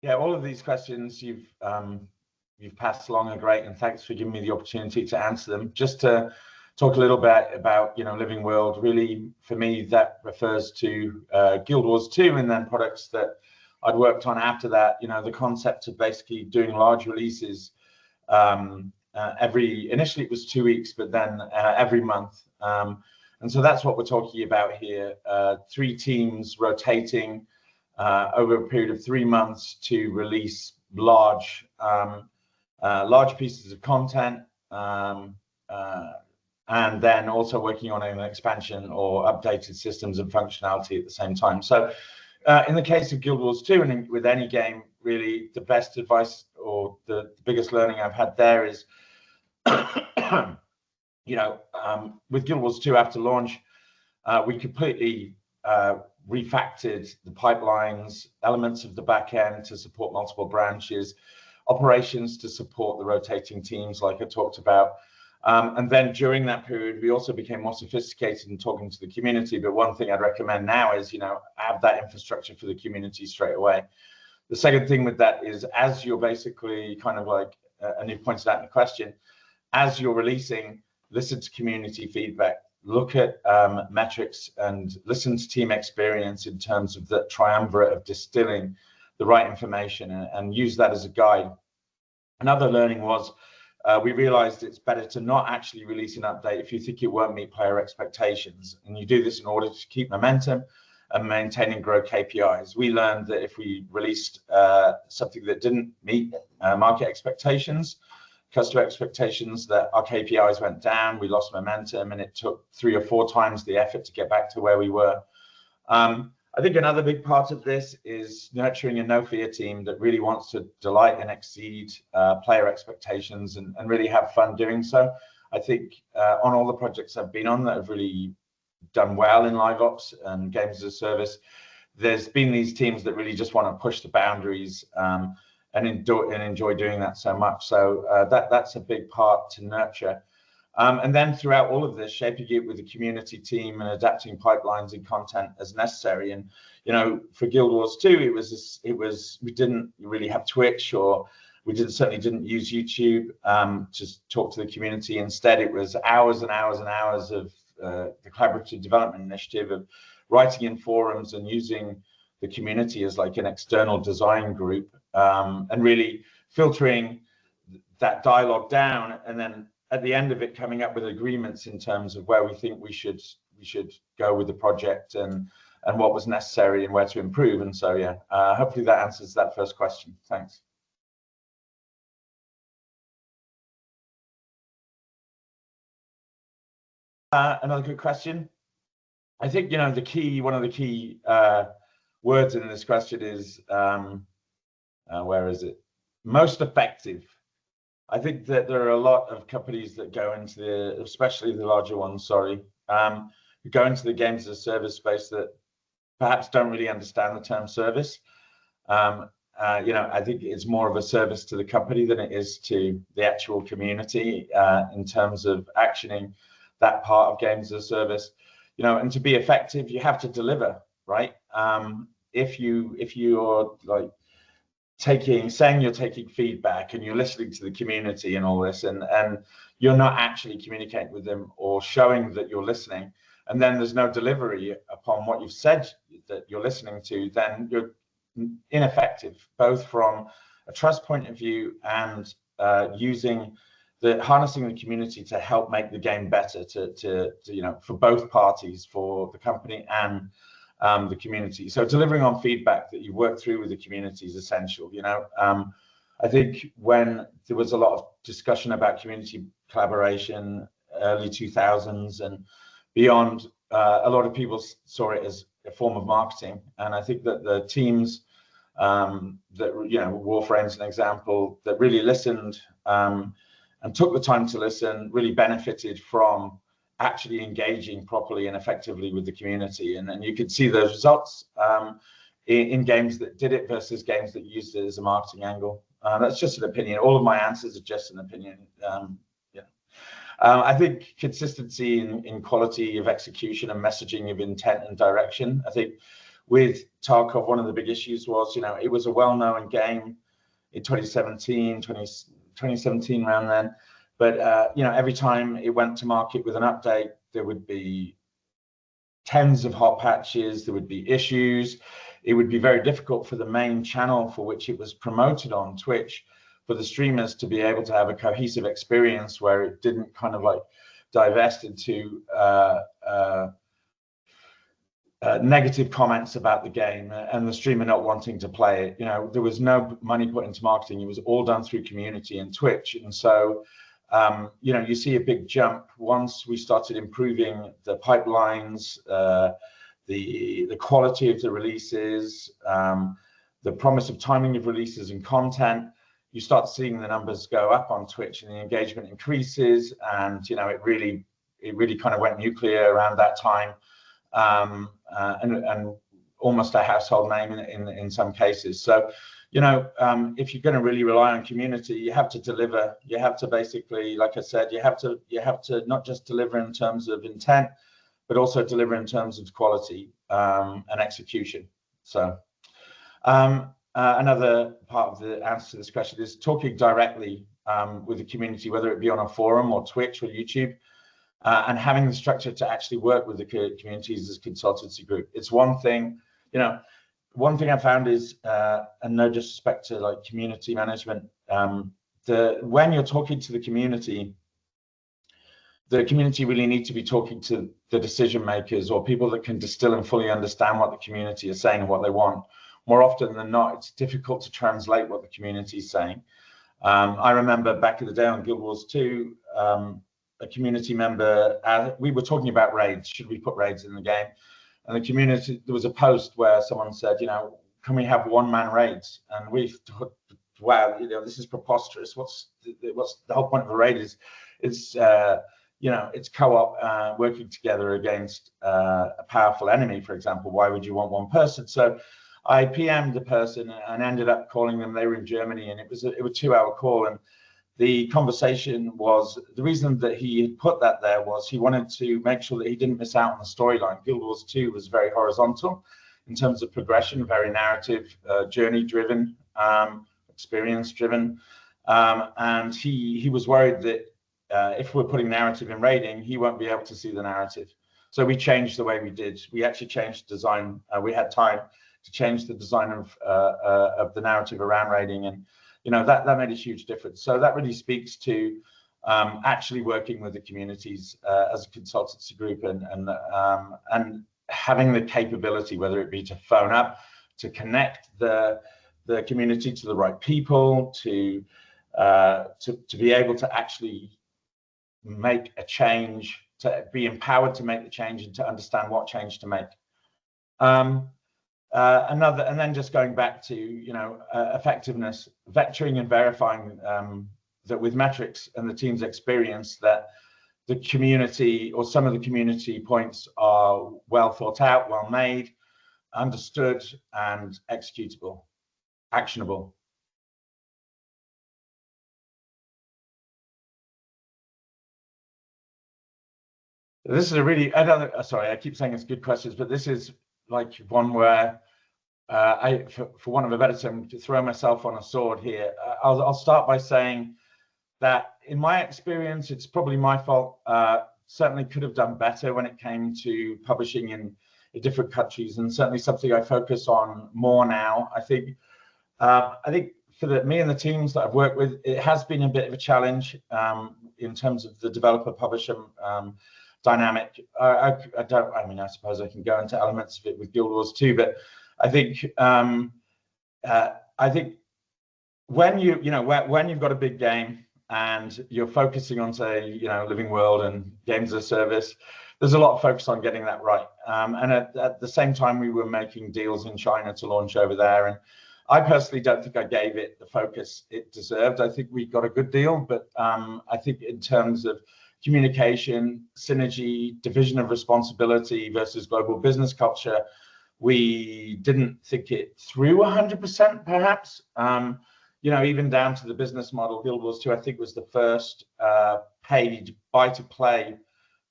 Yeah, all of these questions you've passed along are great, and thanks for giving me the opportunity to answer them. Just to talk a little bit about Living World, really for me that refers to Guild Wars 2 and then products that I'd worked on after that. The concept of basically doing large releases initially it was 2 weeks, but then every month. And so that's what we're talking about here. 3 teams rotating over a period of 3 months to release large pieces of content, and then also working on an expansion or updated systems and functionality at the same time. So in the case of Guild Wars 2, and with any game, really the best advice or the biggest learning I've had there is, with Guild Wars 2 after launch, we completely refactored the pipelines, elements of the back end to support multiple branches, operations to support the rotating teams like I talked about. And then during that period, we also became more sophisticated in talking to the community. But one thing I'd recommend now is, have that infrastructure for the community straight away. The second thing with that is, as you're basically kind of like, and you pointed out in the question, as you're releasing, listen to community feedback, look at metrics, and listen to team experience in terms of the triumvirate of distilling the right information, and use that as a guide. Another learning was, we realized it's better to not actually release an update if you think it won't meet player expectations. And you do this in order to keep momentum and maintain and grow KPIs. We learned that if we released something that didn't meet market expectations, customer expectations, that our KPIs went down, we lost momentum, and it took 3 or 4 times the effort to get back to where we were. I think another big part of this is nurturing a no-fear team that really wants to delight and exceed player expectations and really have fun doing so. I think on all the projects I've been on that have really done well in live ops and games as a service, there's been these teams that really just want to push the boundaries and enjoy doing that so much. So that's a big part to nurture. And then throughout all of this, shaping it with the community team and adapting pipelines and content as necessary. And for Guild Wars 2, it was we didn't really have Twitch, or we certainly didn't use YouTube to talk to the community. Instead, it was hours and hours and hours of the collaborative development initiative of writing in forums and using the community as like an external design group, and really filtering that dialogue down, and then at the end of it coming up with agreements in terms of where we think we should go with the project, and what was necessary and where to improve. And so yeah, hopefully that answers that first question. Thanks. Another good question. I think one of the key words in this question is where is it? Most effective. I think that there are a lot of companies that go into especially the larger ones, who go into the games as a service space that perhaps don't really understand the term service. I think it's more of a service to the company than it is to the actual community in terms of actioning that part of games as a service. And to be effective, you have to deliver, right? If you're like saying you're taking feedback and you're listening to the community and all this, and you're not actually communicating with them or showing that you're listening, and then there's no delivery upon what you've said that you're listening to, then you're ineffective, both from a trust point of view and harnessing the community to help make the game better for both parties, for the company and the community. So delivering on feedback that you work through with the community is essential. I think when there was a lot of discussion about community collaboration, early 2000s and beyond, a lot of people saw it as a form of marketing. And I think that the teams Warframe's an example, that really listened and took the time to listen, really benefited from actually engaging properly and effectively with the community. And then you could see those results in games that did it versus games that used it as a marketing angle. That's just an opinion. All of my answers are just an opinion. I think consistency in quality of execution and messaging of intent and direction. I think with Tarkov, one of the big issues was, it was a well-known game in 2017 around then. But, every time it went to market with an update, there would be tens of hot patches, there would be issues. It would be very difficult for the main channel for which it was promoted on Twitch, for the streamers to be able to have a cohesive experience where it didn't kind of like divest into negative comments about the game and the streamer not wanting to play it. There was no money put into marketing. It was all done through community and Twitch. And so, you see a big jump once we started improving the pipelines, the quality of the releases, the promise of timing of releases and content. You start seeing the numbers go up on Twitch and the engagement increases. And, it really kind of went nuclear around that time. And almost a household name in some cases. So, if you're going to really rely on community, you have to deliver. You have to basically, like I said, you have to not just deliver in terms of intent, but also deliver in terms of quality and execution. So, another part of the answer to this question is talking directly with the community, whether it be on a forum or Twitch or YouTube. And having the structure to actually work with the communities as a consultancy group. It's one thing, one thing I found is, and no disrespect to like community management, when you're talking to the community really needs to be talking to the decision makers or people that can distill and fully understand what the community is saying and what they want. More often than not, it's difficult to translate what the community is saying. I remember back in the day on Guild Wars 2, a community member, we were talking about raids. Should we put raids in the game? And the community, there was a post where someone said, can we have one-man raids? And we thought, wow, this is preposterous. What's the whole point of a raid is it's co-op working together against a powerful enemy, for example. Why would you want one person? So I PM'd the person and ended up calling them. They were in Germany, and it was a 2-hour call. And the conversation was, the reason that he had put that there was he wanted to make sure that he didn't miss out on the storyline. Guild Wars 2 was very horizontal in terms of progression, very narrative, journey-driven, experience-driven. And he was worried that if we're putting narrative in raiding, he won't be able to see the narrative. So we changed the way we did. We actually changed design. We had time to change the design of the narrative around raiding, and that made a huge difference. So that really speaks to actually working with the communities as a consultancy group and having the capability, whether it be to phone up, to connect the community to the right people, to be able to actually make a change, to be empowered to make the change and to understand what change to make. And then just going back to effectiveness, vectoring and verifying that with metrics and the team's experience that the community or some of the community points are well thought out, well made, understood, and executable, actionable. This is a really, sorry, I keep saying it's good questions, but this is like one where for want of a better term, to throw myself on a sword here. I'll start by saying that in my experience, it's probably my fault. Certainly could have done better when it came to publishing in different countries, and certainly something I focus on more now. I think for me and the teams that I've worked with, it has been a bit of a challenge in terms of the developer-publisher dynamic. I suppose I can go into elements of it with Guild Wars 2, but I think when you've got a big game and you're focusing on, say, Living World and games as a service, there's a lot of focus on getting that right. And at the same time, we were making deals in China to launch over there, and I personally don't think I gave it the focus it deserved. I think we got a good deal, but I think in terms of communication, synergy, division of responsibility versus global business culture, we didn't think it through 100%, perhaps. Even down to the business model. Guild Wars 2, I think, was the first paid buy-to-play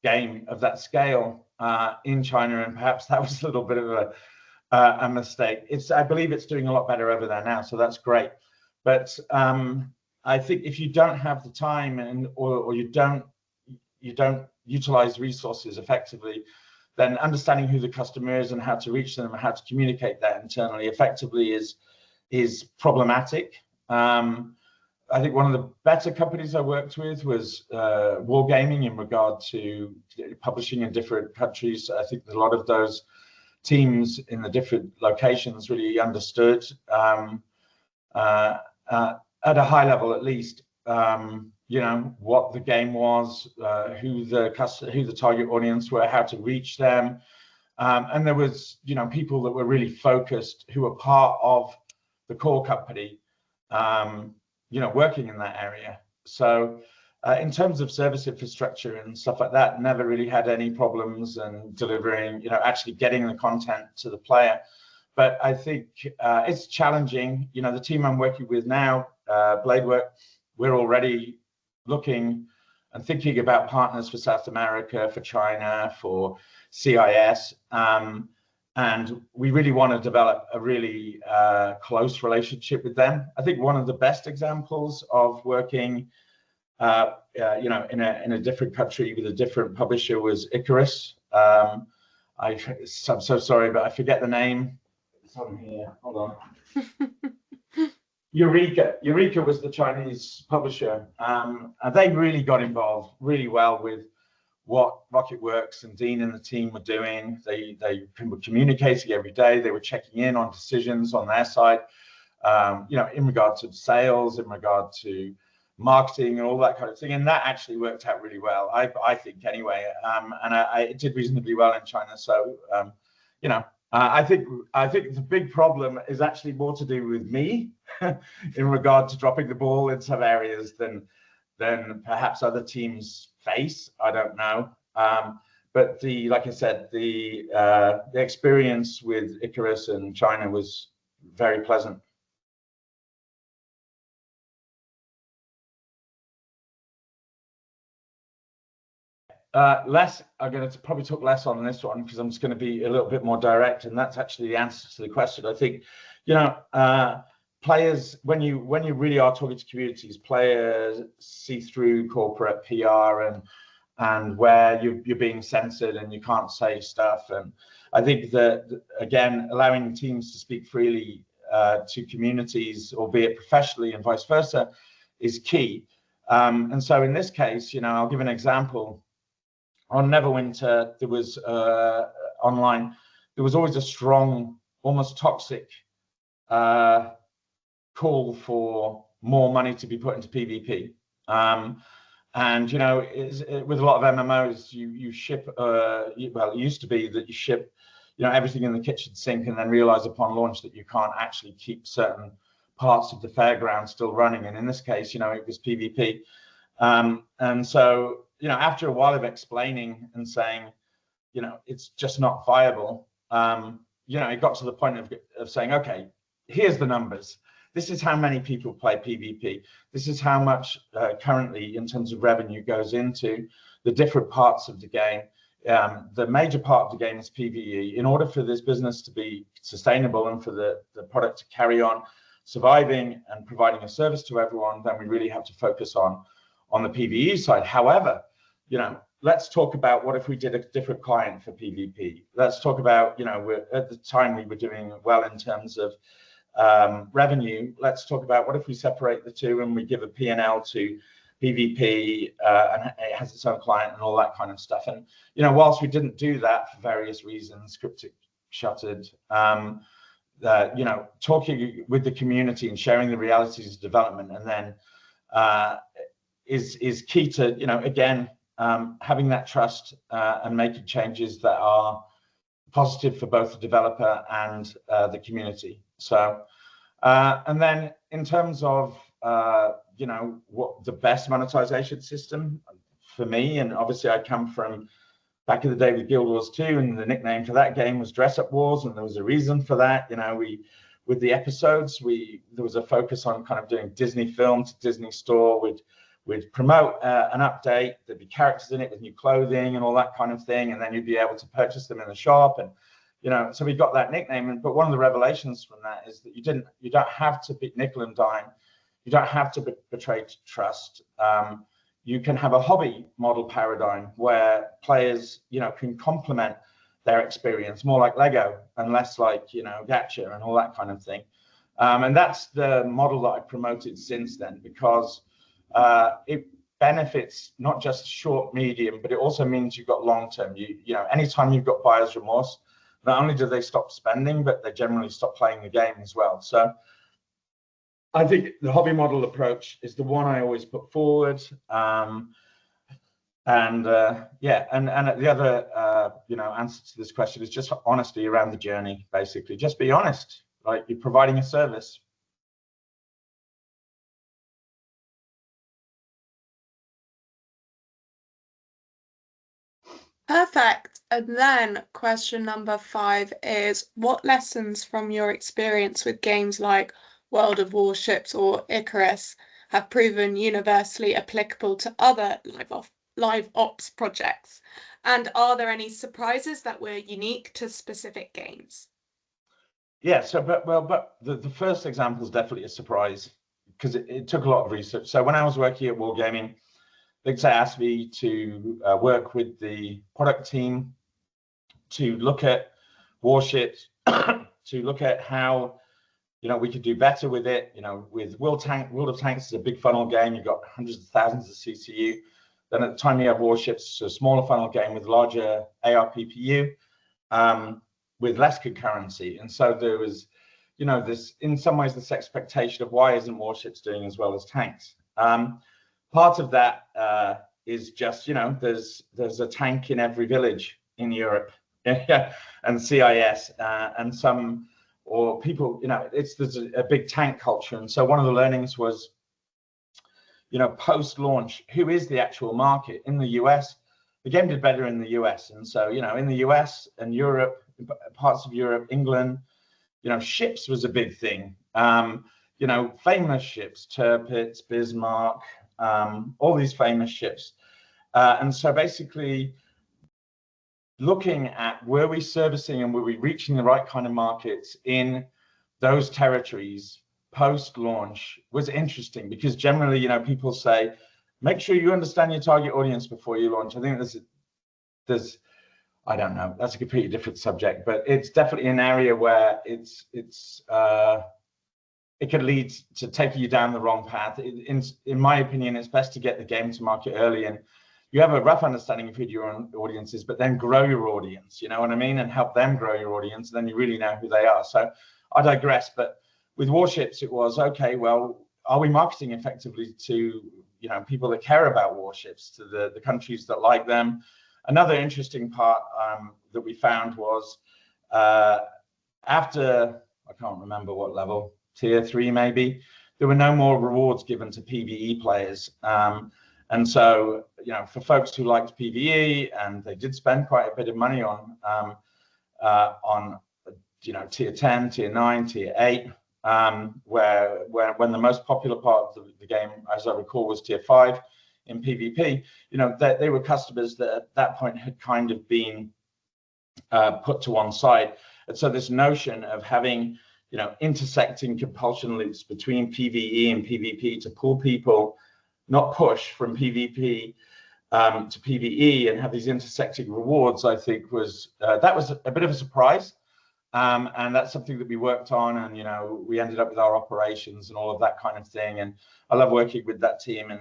game of that scale in China, and perhaps that was a little bit of a mistake. I believe it's doing a lot better over there now, so that's great. But I think if you don't have the time or you don't utilize resources effectively, then understanding who the customer is and how to reach them and how to communicate that internally effectively is problematic. I think one of the better companies I worked with was Wargaming in regard to publishing in different countries. I think a lot of those teams in the different locations really understood at a high level, at least, what the game was, who the target audience were, how to reach them, and there was people that were really focused, who were part of the core company, working in that area. So in terms of service infrastructure and stuff like that, never really had any problems and delivering, actually getting the content to the player. But I think it's challenging. The team I'm working with now, Bladework, we're already looking and thinking about partners for South America, for China, for CIS. And we really want to develop a really close relationship with them. I think one of the best examples of working, in a different country with a different publisher was Icarus. I'm so sorry, but I forget the name. It's on here. Hold on. Eureka was the Chinese publisher. And they really got involved really well with what Rocketworks and Dean and the team were doing. They were communicating every day. They were checking in on decisions on their side, in regard to sales, in regard to marketing and all that kind of thing. And that actually worked out really well, I think, anyway. And it did reasonably well in China. So, I think the big problem is actually more to do with me in regard to dropping the ball in some areas than perhaps other teams face. I don't know. But like I said, the experience with Icarus and China was very pleasant. I'm going to probably talk less on this one because I'm just going to be a little bit more direct, and that's actually the answer to the question. I think, players, when you really are talking to communities, players see through corporate PR and where you're being censored and you can't say stuff. And I think that, again, allowing teams to speak freely to communities, albeit professionally and vice versa, is key. And so in this case, I'll give an example. On Neverwinter, there was online, there was always a strong, almost toxic call for more money to be put into PvP. And with a lot of MMOs, you ship. Well, it used to be that you ship, everything in the kitchen sink, and then realize upon launch that you can't actually keep certain parts of the fairground still running. And in this case, it was PvP. And so, after a while of explaining and saying, it's just not viable, it got to the point of saying, okay, here's the numbers. This is how many people play PvP. This is how much currently, in terms of revenue, goes into the different parts of the game. The major part of the game is PvE. In order for this business to be sustainable and for the product to carry on surviving and providing a service to everyone, then we really have to focus on the PvE side. However, let's talk about what if we did a different client for PvP. Let's talk about, at the time we were doing well in terms of revenue. Let's talk about what if we separate the two and we give a P&L to PvP and it has its own client and all that kind of stuff. And, whilst we didn't do that for various reasons, Cryptic shuttered, talking with the community and sharing the realities of development, and then is key to, again, having that trust and making changes that are positive for both the developer and the community. So, and then in terms of, what the best monetization system for me, and obviously I come from back in the day with Guild Wars 2, and the nickname for that game was Dress Up Wars, and there was a reason for that. With the episodes, there was a focus on kind of doing Disney film to Disney store. We'd promote an update. There'd be characters in it with new clothing and all that kind of thing, and then you'd be able to purchase them in the shop. And so we got that nickname. But one of the revelations from that is that you don't have to be nickel and dime. You don't have to betray trust. You can have a hobby model paradigm where players, can complement their experience more like Lego and less like, gacha and all that kind of thing. And that's the model that I promoted since then, because it benefits not just short, medium, but it also means you've got long term. Anytime you've got buyer's remorse, not only do they stop spending, but they generally stop playing the game as well. So I think the hobby model approach is the one I always put forward. And the other answer to this question is just honesty around the journey. Basically, just be honest. Like, you're providing a service. Perfect. And then question number 5 is, what lessons from your experience with games like World of Warships or Icarus have proven universally applicable to other live ops projects? And are there any surprises that were unique to specific games? Yeah, but the first example is definitely a surprise, because it took a lot of research. So when I was working at Wargaming, they asked me to work with the product team to look at warships, to look at how we could do better with it. With World of Tanks is a big funnel game. You've got hundreds of thousands of CCU. Then at the time you have warships, so a smaller funnel game with larger ARPPU, with less concurrency. And so there was, this, in some ways, this expectation of why isn't warships doing as well as tanks? Part of that is just, there's a tank in every village in Europe and CIS, and some, or people, there's a big tank culture. And so one of the learnings was, post-launch, who is the actual market? In the US, the game did better in the US. And so, in the US and Europe, parts of Europe, England, ships was a big thing. Famous ships, Tirpitz, Bismarck, all these famous ships. And so basically looking at, were we servicing and were we reaching the right kind of markets in those territories post-launch was interesting, because generally, people say, make sure you understand your target audience before you launch. I think there's I don't know, that's a completely different subject, but it's definitely an area where it could lead to taking you down the wrong path. In my opinion, it's best to get the game to market early, and you have a rough understanding of who your audience is, but then grow your audience, you know what I mean, and help them grow your audience, and then you really know who they are. So I digress, but with warships, it was, okay, well, are we marketing effectively to people that care about warships, to the countries that like them? Another interesting part that we found was after, I can't remember what level, tier 3 maybe, there were no more rewards given to PvE players. And so, for folks who liked PvE, and they did spend quite a bit of money on tier 10, tier 9, tier 8, where when the most popular part of the game, as I recall, was tier 5 in PvP, they were customers that at that point had kind of been put to one side. And so this notion of having, intersecting compulsion loops between PvE and PvP to pull people, not push, from PvP to PvE, and have these intersecting rewards, I think was a bit of a surprise. And that's something that we worked on, and we ended up with our operations and all of that kind of thing. And I love working with that team. And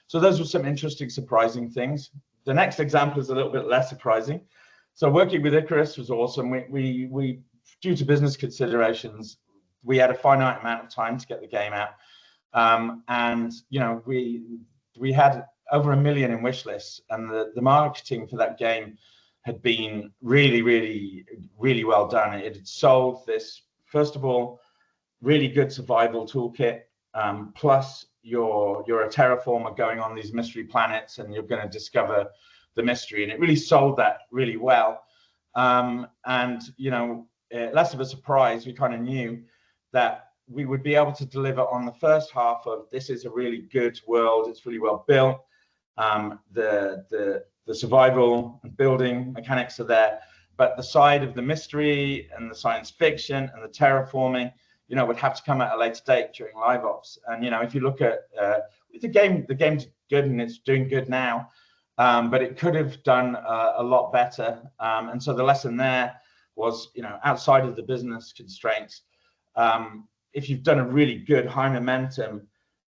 so those were some interesting, surprising things. The next example is a little bit less surprising. So working with Icarus was awesome. We due to business considerations, we had a finite amount of time to get the game out. And we had over 1 million in wish lists, and the marketing for that game had been really, really, really well done. It had sold this, first of all, really good survival toolkit, plus you're a terraformer going on these mystery planets, and you're going to discover the mystery, and it really sold that really well. Less of a surprise, we kind of knew that we would be able to deliver on the first half of, this is a really good world, it's really well built, the survival and building mechanics are there, but the side of the mystery and the science fiction and the terraforming, would have to come at a later date during live ops. And if you look at the game's good and it's doing good now, but it could have done a lot better. And so the lesson there was, outside of the business constraints, if you've done a really good high momentum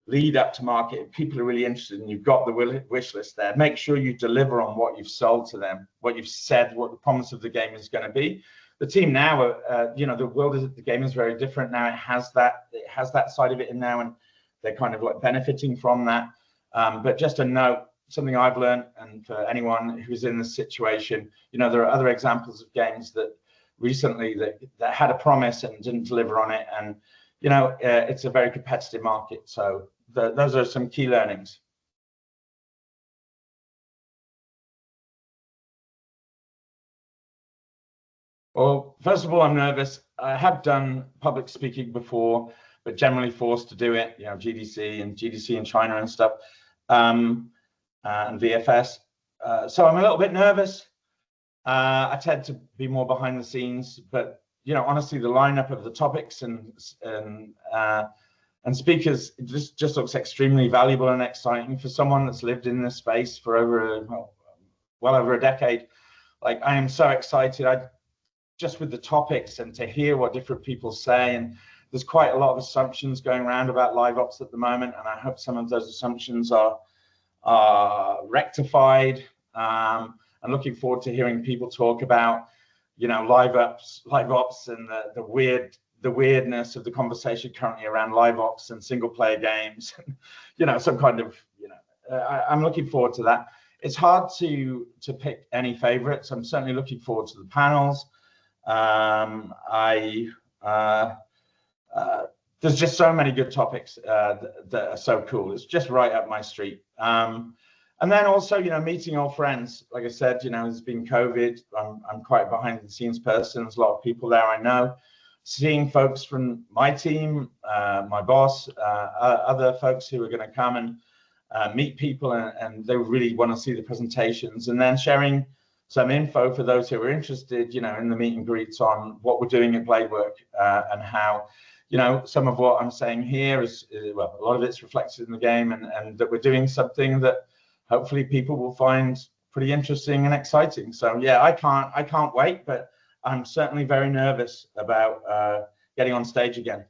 lead up to market, if people are really interested and you've got the wish list there, make sure you deliver on what you've sold to them, what you've said, what the promise of the game is going to be. The team now, the game is very different now. It has that side of it in now, and they're kind of like benefiting from that. But just a note, something I've learned, and for anyone who's in this situation, there are other examples of games that recently that had a promise and didn't deliver on it, and it's a very competitive market. So those are some key learnings. Well, first of all, I'm nervous. I have done public speaking before, but generally forced to do it, GDC in China and stuff, and VFS. So I'm a little bit nervous. I tend to be more behind the scenes, but honestly, the lineup of the topics and speakers just looks extremely valuable and exciting for someone that's lived in this space for well over a decade. Like, I am so excited. Just with the topics and to hear what different people say, and there's quite a lot of assumptions going around about live ops at the moment, and I hope some of those assumptions are rectified. I'm looking forward to hearing people talk about live ops and the weirdness of the conversation currently around live ops and single player games. Some kind of I'm looking forward to that. It's hard to pick any favorites. I'm certainly looking forward to the panels. There's just so many good topics that are so cool. It's just right up my street. And then also, meeting old friends. Like I said, there's been COVID. I'm quite a behind the scenes person. There's a lot of people there I know. Seeing folks from my team, my boss, other folks who are going to come and meet people, and they really want to see the presentations, and then sharing some info for those who are interested, in the meet and greets on what we're doing at Bladework, and how, some of what I'm saying here is a lot of it's reflected in the game, and that we're doing something that hopefully people will find pretty interesting and exciting. So yeah, I can't wait, but I'm certainly very nervous about getting on stage again.